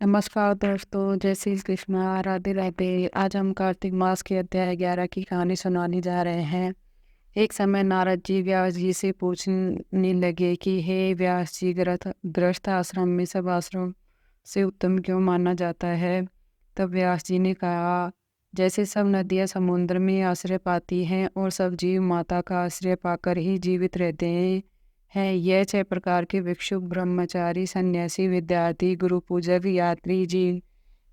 नमस्कार दोस्तों, जय श्री कृष्णा, राधे राधे। आज हम कार्तिक मास के अध्याय 11 की कहानी सुनाने जा रहे हैं। एक समय नारद जी व्यास जी से पूछने लगे कि हे व्यास जी, गृहस्थ आश्रम में सब आश्रम से उत्तम क्यों माना जाता है। तब व्यास जी ने कहा, जैसे सब नदियाँ समुद्र में आश्रय पाती हैं और सब जीव माता का आश्रय पाकर ही जीवित रहते हैं, यह 6 प्रकार के भिक्षुक, ब्रह्मचारी, सन्यासी, विद्यार्थी, गुरु पूजक, यात्री,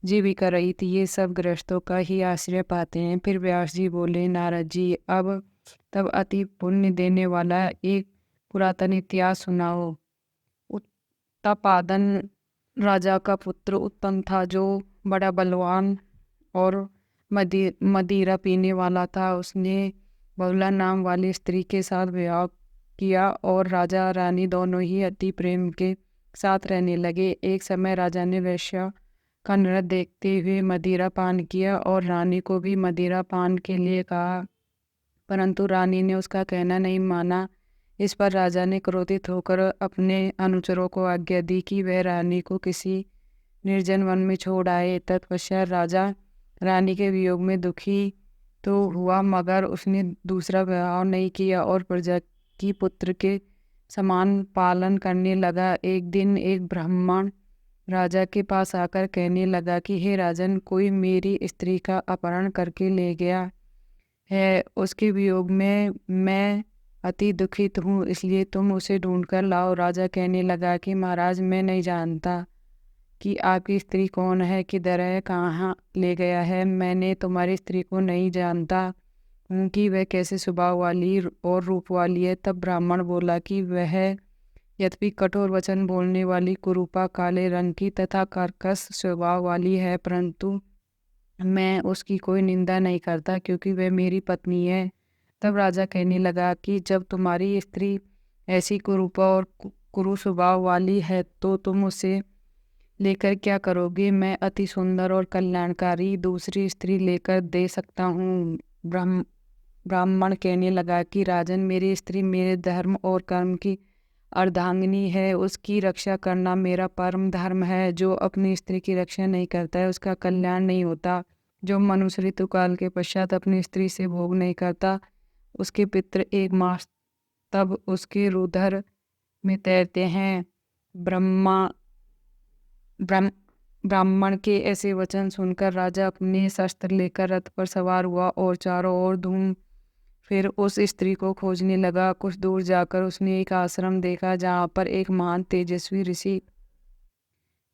जीविका रहित, ये सब गृहस्थों का ही आश्रय पाते हैं। फिर व्यास जी बोले, नारद जी, अब तब अति पुण्य देने वाला एक पुरातन इतिहास सुनाओ। उत्तापादन राजा का पुत्र उत्तम था, जो बड़ा बलवान और मदिरा पीने वाला था। उसने बहुला नाम वाली स्त्री के साथ विवाह किया और राजा रानी दोनों ही अति प्रेम के साथ रहने लगे। एक समय राजा ने वेश्या का नृत्य देखते हुए मदिरा पान किया और रानी को भी मदिरा पान के लिए कहा, परंतु रानी ने उसका कहना नहीं माना। इस पर राजा ने क्रोधित होकर अपने अनुचरों को आज्ञा दी कि वह रानी को किसी निर्जन वन में छोड़ आए। तत्पश्चात राजा रानी के वियोग में दुखी तो हुआ, मगर उसने दूसरा विवाह नहीं किया और प्रजा की पुत्र के समान पालन करने लगा। एक दिन एक ब्राह्मण राजा के पास आकर कहने लगा कि हे राजन, कोई मेरी स्त्री का अपहरण करके ले गया है। उसके वियोग में मैं अति दुखित हूँ, इसलिए तुम उसे ढूंढ कर लाओ। राजा कहने लगा कि महाराज, मैं नहीं जानता कि आपकी स्त्री कौन है, किधर है, कहाँ ले गया है। मैंने तुम्हारी स्त्री को नहीं जानता हूँ कि वह कैसे स्वभाव वाली और रूप वाली है। तब ब्राह्मण बोला कि वह यद्यपि कठोर वचन बोलने वाली, कुरूपा, काले रंग की तथा कर्कश स्वभाव वाली है, परंतु मैं उसकी कोई निंदा नहीं करता, क्योंकि वह मेरी पत्नी है। तब राजा कहने लगा कि जब तुम्हारी स्त्री ऐसी कुरूपा और कुरु स्वभाव वाली है, तो तुम उसे लेकर क्या करोगे। मैं अति सुंदर और कल्याणकारी दूसरी स्त्री लेकर दे सकता हूँ। ब्राह्मण कहने लगा कि राजन, मेरी स्त्री मेरे धर्म और कर्म की अर्धांगिनी है, उसकी रक्षा करना मेरा परम धर्म है। जो अपनी स्त्री की रक्षा नहीं करता है, उसका कल्याण नहीं होता। जो मनुष्य ऋतुकाल के पश्चात अपनी स्त्री से भोग नहीं करता, उसके पितृ एक मास तब उसके रुधिर में तैरते हैं। ब्रह्मा ब्रह्म ब्राह्मण के ऐसे वचन सुनकर राजा अपने शस्त्र लेकर रथ पर सवार हुआ और चारों ओर ढूंढ फिर उस स्त्री को खोजने लगा। कुछ दूर जाकर उसने एक आश्रम देखा, जहाँ पर एक महान तेजस्वी ऋषि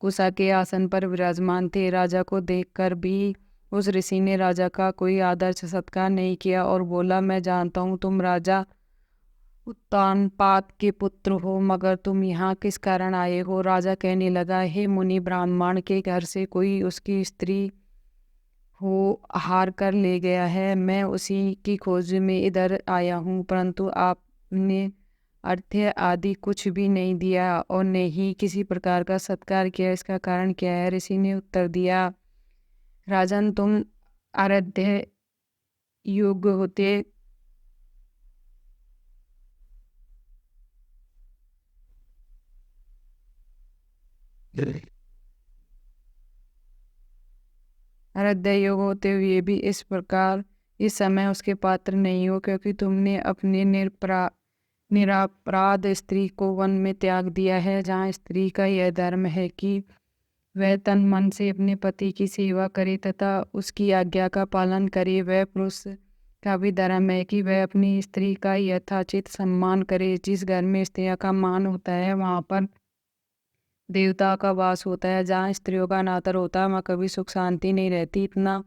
कुशा के आसन पर विराजमान थे। राजा को देखकर भी उस ऋषि ने राजा का कोई आदर सत्कार नहीं किया और बोला, मैं जानता हूँ तुम राजा उत्तानपाद के पुत्र हो, मगर तुम यहाँ किस कारण आए हो। राजा कहने लगा, हे मुनि, ब्राह्मण के घर से कोई उसकी स्त्री हो हार कर ले गया है। मैं उसी की खोज में इधर आया हूँ, परंतु आपने अर्घ्य आदि कुछ भी नहीं दिया और न ही किसी प्रकार का सत्कार किया। इसका कारण क्या है। ऋषि ने उत्तर दिया, राजन, तुम आराध्य योग्य होते आराध्य योग होते हुए भी इस समय उसके पात्र नहीं हो, क्योंकि तुमने अपने निरापराध स्त्री को वन में त्याग दिया है, जहाँ स्त्री का यह धर्म है कि वह तन मन से अपने पति की सेवा करे तथा उसकी आज्ञा का पालन करे। वह पुरुष का भी धर्म है कि वह अपनी स्त्री का यथाचित सम्मान करे। जिस घर में स्त्रियों का मान होता है, वहाँ पर देवता का वास होता है। जहाँ स्त्रियों का अनादर होता है, वहाँ कभी सुख शांति नहीं रहती। इतना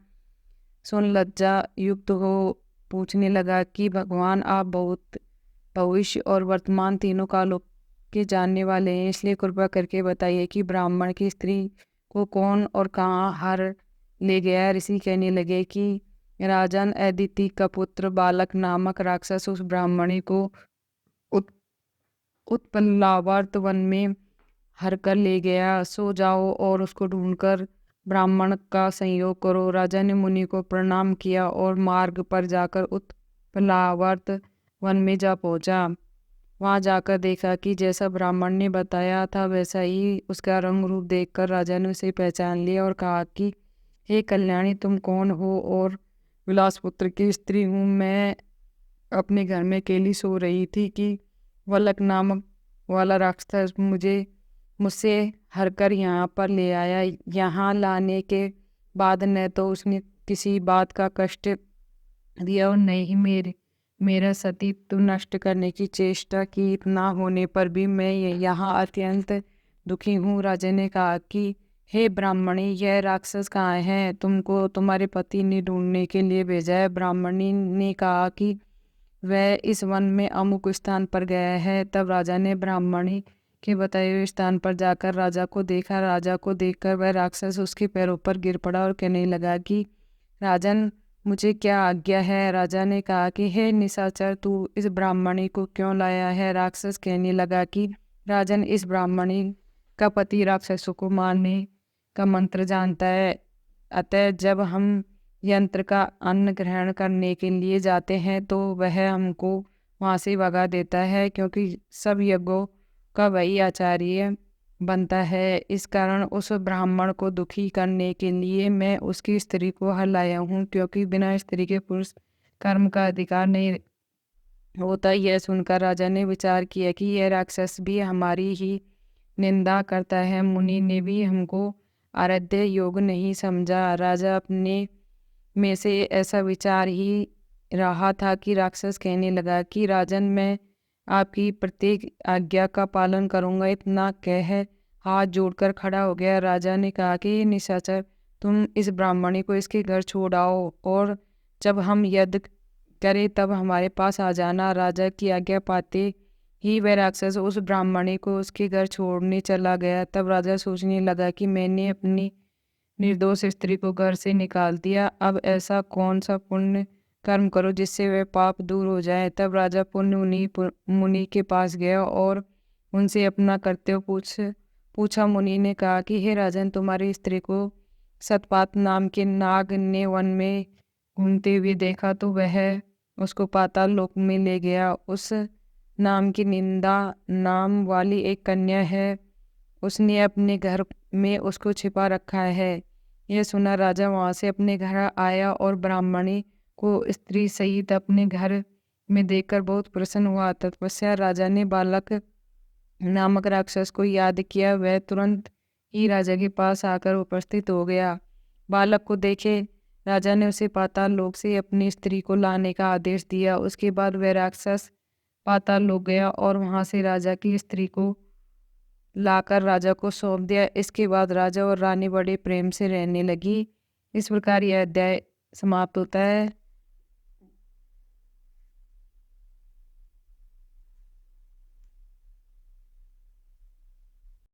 सुन लज्जा युक्त हो पूछने लगा कि भगवान, आप बहुत भविष्य और वर्तमान तीनों कालों के जानने वाले हैं, इसलिए कृपा करके बताइए कि ब्राह्मण की स्त्री को कौन और कहाँ हार ले गया। ऋषि कहने लगे कि राजन, अदिति का पुत्र बालक नामक राक्षस उस ब्राह्मणी को उत, उत्पलावर्त वन में हर कर ले गया। सो जाओ और उसको ढूंढकर ब्राह्मण का संयोग करो। राजा ने मुनि को प्रणाम किया और मार्ग पर जाकर उत्पलावर्त वन में जा पहुंचा। वहां जाकर देखा कि जैसा ब्राह्मण ने बताया था वैसा ही उसका रंग रूप देखकर राजा ने उसे पहचान लिया और कहा कि हे कल्याणी, तुम कौन हो? और विलासपुत्र की स्त्री हूँ। मैं अपने घर में अकेली सो रही थी कि वलक नामक वाला राक्षस मुझसे हरकर यहाँ पर ले आया। यहाँ लाने के बाद न तो उसने किसी बात का कष्ट दिया और न ही मेरा सतीत्व नष्ट करने की चेष्टा की। इतना होने पर भी मैं यहाँ अत्यंत दुखी हूँ। राजा ने कहा कि हे ब्राह्मणी, यह राक्षस कहाँ है? तुमको तुम्हारे पति ने ढूंढने के लिए भेजा है। ब्राह्मणी ने कहा कि वह इस वन में अमुक स्थान पर गया है। तब राजा ने ब्राह्मणी के बताए हुए स्थान पर जाकर राजा को देखा। राजा को देखकर वह राक्षस उसके पैरों पर गिर पड़ा और कहने लगा कि राजन, मुझे क्या आज्ञा है? राजा ने कहा कि हे निशाचर, तू इस ब्राह्मणी को क्यों लाया है? राक्षस कहने लगा कि राजन, इस ब्राह्मणी का पति राक्षसों को मारने का मंत्र जानता है। अतः जब हम यंत्र का अन्न ग्रहण करने के लिए जाते हैं तो वह हमको वहाँ से भगा देता है, क्योंकि सब यज्ञों का वही आचार्य बनता है। इस कारण उस ब्राह्मण को दुखी करने के लिए मैं उसकी स्त्री को हलाया हूँ, क्योंकि बिना स्त्री के पुरुष कर्म का अधिकार नहीं होता। यह सुनकर राजा ने विचार किया कि यह राक्षस भी हमारी ही निंदा करता है। मुनि ने भी हमको आराध्य योग नहीं समझा। राजा अपने में से ऐसा विचार ही रहा था कि राक्षस कहने लगा कि राजन, मैं आपकी प्रत्येक आज्ञा का पालन करूंगा। इतना कह हाथ जोड़कर खड़ा हो गया। राजा ने कहा कि निशाचर, तुम इस ब्राह्मणी को इसके घर छोड़ आओ और जब हम यज्ञ करें तब हमारे पास आ जाना। राजा की आज्ञा पाते ही वह राक्षस उस ब्राह्मणी को उसके घर छोड़ने चला गया। तब राजा सोचने लगा कि मैंने अपनी निर्दोष स्त्री को घर से निकाल दिया। अब ऐसा कौन सा पुण्य कर्म करो जिससे वह पाप दूर हो जाए। तब राजा पुण्य मुनि के पास गया और उनसे अपना कर्तव्य पूछा। मुनि ने कहा कि हे राजन, तुम्हारी स्त्री को सतपात नाम के नाग ने वन में घूमते हुए देखा तो वह उसको पाताल लोक में ले गया। उस नाम की निंदा नाम वाली एक कन्या है, उसने अपने घर में उसको छिपा रखा है। यह सुना राजा वहां से अपने घर आया और ब्राह्मणी को स्त्री सहित अपने घर में देखकर बहुत प्रसन्न हुआ। तत्पश्चात राजा ने बालक नामक राक्षस को याद किया। वह तुरंत ही राजा के पास आकर उपस्थित हो गया। बालक को देखे राजा ने उसे पाताल लोक से अपनी स्त्री को लाने का आदेश दिया। उसके बाद वह राक्षस पाताल लोक गया और वहां से राजा की स्त्री को लाकर राजा को सौंप दिया। इसके बाद राजा और रानी बड़े प्रेम से रहने लगी। इस प्रकार यह अध्याय समाप्त होता है।